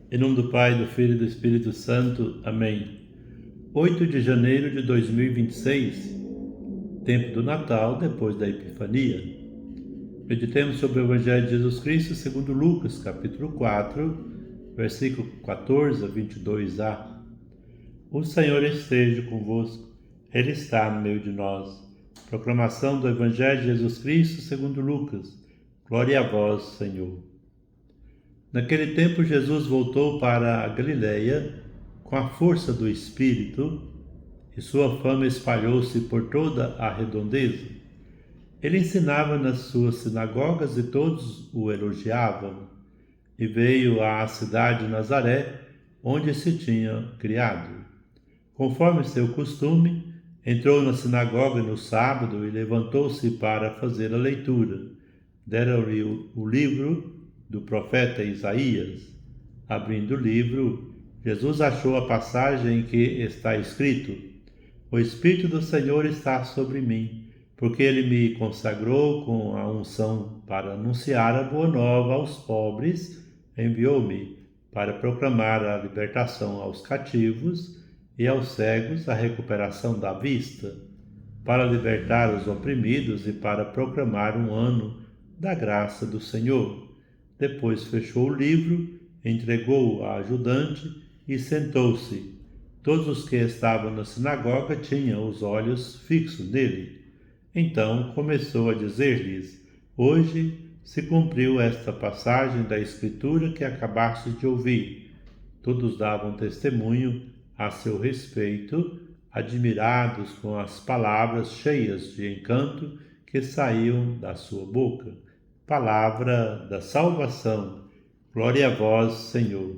Em nome do Pai, do Filho e do Espírito Santo. Amém. 8 de janeiro de 2026, tempo do Natal, depois da Epifania. Meditemos sobre o Evangelho de Jesus Cristo segundo Lucas, capítulo 4, versículo 14 a 22a. O Senhor esteja convosco, Ele está no meio de nós. Proclamação do Evangelho de Jesus Cristo segundo Lucas. Glória a vós, Senhor. Naquele tempo, Jesus voltou para a Galiléia com a força do Espírito, e sua fama espalhou-se por toda a redondeza. Ele ensinava nas suas sinagogas e todos o elogiavam. E veio à cidade de Nazaré, onde se tinha criado. Conforme seu costume, entrou na sinagoga no sábado e levantou-se para fazer a leitura. Deram-lhe o livro do profeta Isaías. Abrindo o livro, Jesus achou a passagem em que está escrito: O Espírito do Senhor está sobre mim, porque Ele me consagrou com a unção para anunciar a boa nova aos pobres, enviou-me para proclamar a libertação aos cativos e aos cegos a recuperação da vista, para libertar os oprimidos e para proclamar um ano da graça do Senhor. Depois fechou o livro, entregou-o à ajudante e sentou-se. Todos os que estavam na sinagoga tinham os olhos fixos nele. Então começou a dizer-lhes: Hoje se cumpriu esta passagem da Escritura que acabaste de ouvir. Todos davam testemunho a seu respeito, admirados com as palavras cheias de encanto que saíam da sua boca. Palavra da salvação. Glória a vós, Senhor.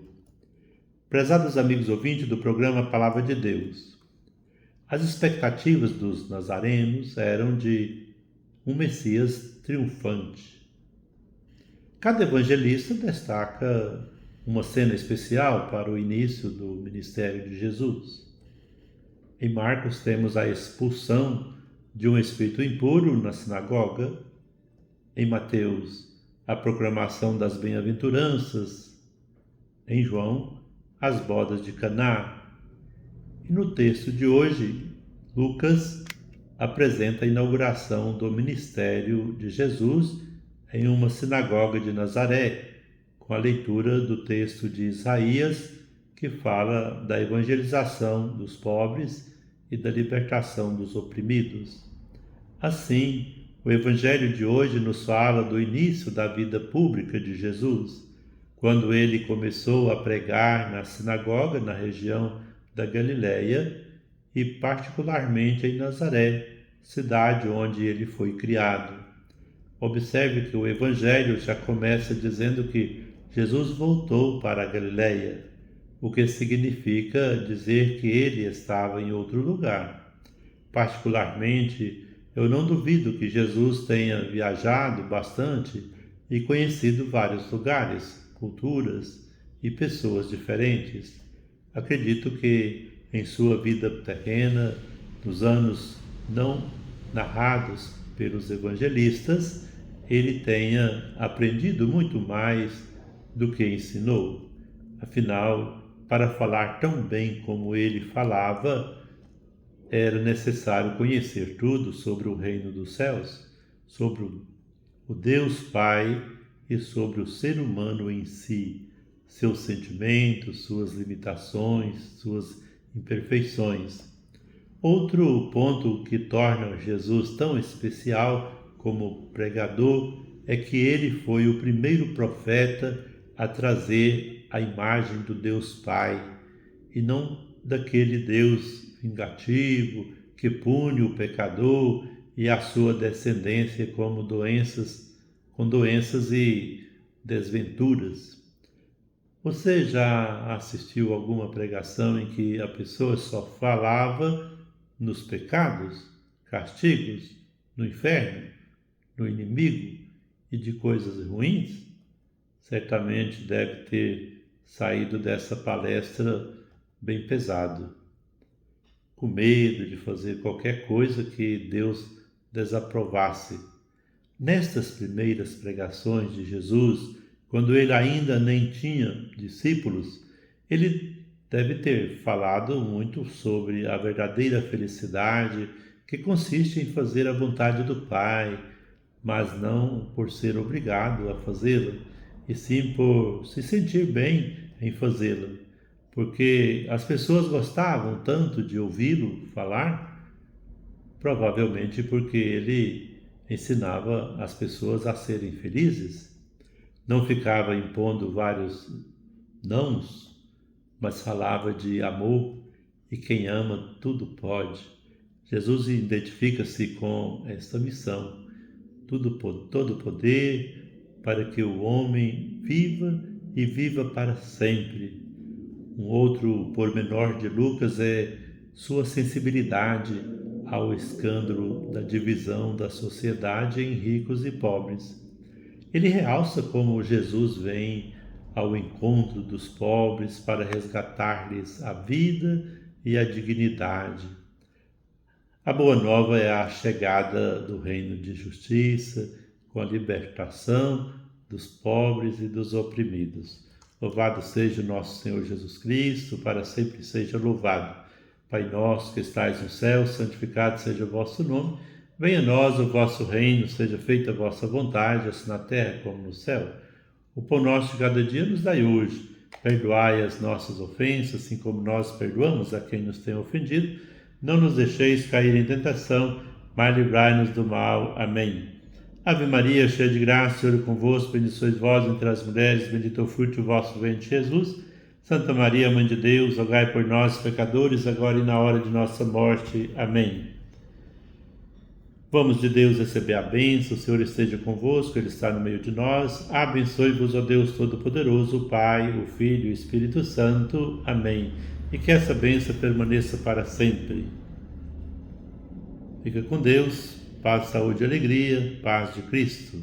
Prezados amigos ouvintes do programa Palavra de Deus, as expectativas dos nazarenos eram de um Messias triunfante. Cada evangelista destaca uma cena especial para o início do ministério de Jesus. Em Marcos temos a expulsão de um espírito impuro na sinagoga. Em Mateus, a proclamação das bem-aventuranças. Em João, as bodas de Caná. E no texto de hoje, Lucas apresenta a inauguração do ministério de Jesus em uma sinagoga de Nazaré, com a leitura do texto de Isaías, que fala da evangelização dos pobres e da libertação dos oprimidos. Assim, o Evangelho de hoje nos fala do início da vida pública de Jesus, quando ele começou a pregar na sinagoga na região da Galiléia e particularmente em Nazaré, cidade onde ele foi criado. Observe que o Evangelho já começa dizendo que Jesus voltou para a Galiléia, o que significa dizer que ele estava em outro lugar. Particularmente, eu não duvido que Jesus tenha viajado bastante e conhecido vários lugares, culturas e pessoas diferentes. Acredito que em sua vida terrena, nos anos não narrados pelos evangelistas, ele tenha aprendido muito mais do que ensinou. Afinal, para falar tão bem como ele falava, era necessário conhecer tudo sobre o reino dos céus, sobre o Deus Pai e sobre o ser humano em si, seus sentimentos, suas limitações, suas imperfeições. Outro ponto que torna Jesus tão especial como pregador é que ele foi o primeiro profeta a trazer a imagem do Deus Pai e não daquele Deus vingativo que pune o pecador e a sua descendência com doenças e desventuras. Você já assistiu alguma pregação em que a pessoa só falava nos pecados, castigos, no inferno, no inimigo e de coisas ruins? Certamente deve ter saído dessa palestra bem pesado, com medo de fazer qualquer coisa que Deus desaprovasse. Nestas primeiras pregações de Jesus, quando ele ainda nem tinha discípulos, ele deve ter falado muito sobre a verdadeira felicidade que consiste em fazer a vontade do Pai, mas não por ser obrigado a fazê-la, e sim por se sentir bem em fazê-la, porque as pessoas gostavam tanto de ouvi-lo falar, provavelmente porque ele ensinava as pessoas a serem felizes, não ficava impondo vários nãos, mas falava de amor, e quem ama tudo pode. Jesus identifica-se com esta missão, todo poder para que o homem viva e viva para sempre. Um outro pormenor de Lucas é sua sensibilidade ao escândalo da divisão da sociedade em ricos e pobres. Ele realça como Jesus vem ao encontro dos pobres para resgatar-lhes a vida e a dignidade. A boa nova é a chegada do reino de justiça, com a libertação dos pobres e dos oprimidos. Louvado seja o nosso Senhor Jesus Cristo, para sempre seja louvado. Pai nosso que estais no céu, santificado seja o vosso nome. Venha a nós o vosso reino, seja feita a vossa vontade, assim na terra como no céu. O pão nosso de cada dia nos dai hoje. Perdoai as nossas ofensas, assim como nós perdoamos a quem nos tem ofendido. Não nos deixeis cair em tentação, mas livrai-nos do mal. Amém. Ave Maria, cheia de graça, o Senhor é convosco, bendita sois vós entre as mulheres, bendito é o fruto do vosso ventre, Jesus. Santa Maria, Mãe de Deus, rogai por nós, pecadores, agora e na hora de nossa morte. Amém. Vamos de Deus receber a bênção, o Senhor esteja convosco, Ele está no meio de nós. Abençoe-vos, ó Deus Todo-Poderoso, o Pai, o Filho e o Espírito Santo. Amém. E que essa bênção permaneça para sempre. Fica com Deus, paz, saúde e alegria, paz de Cristo.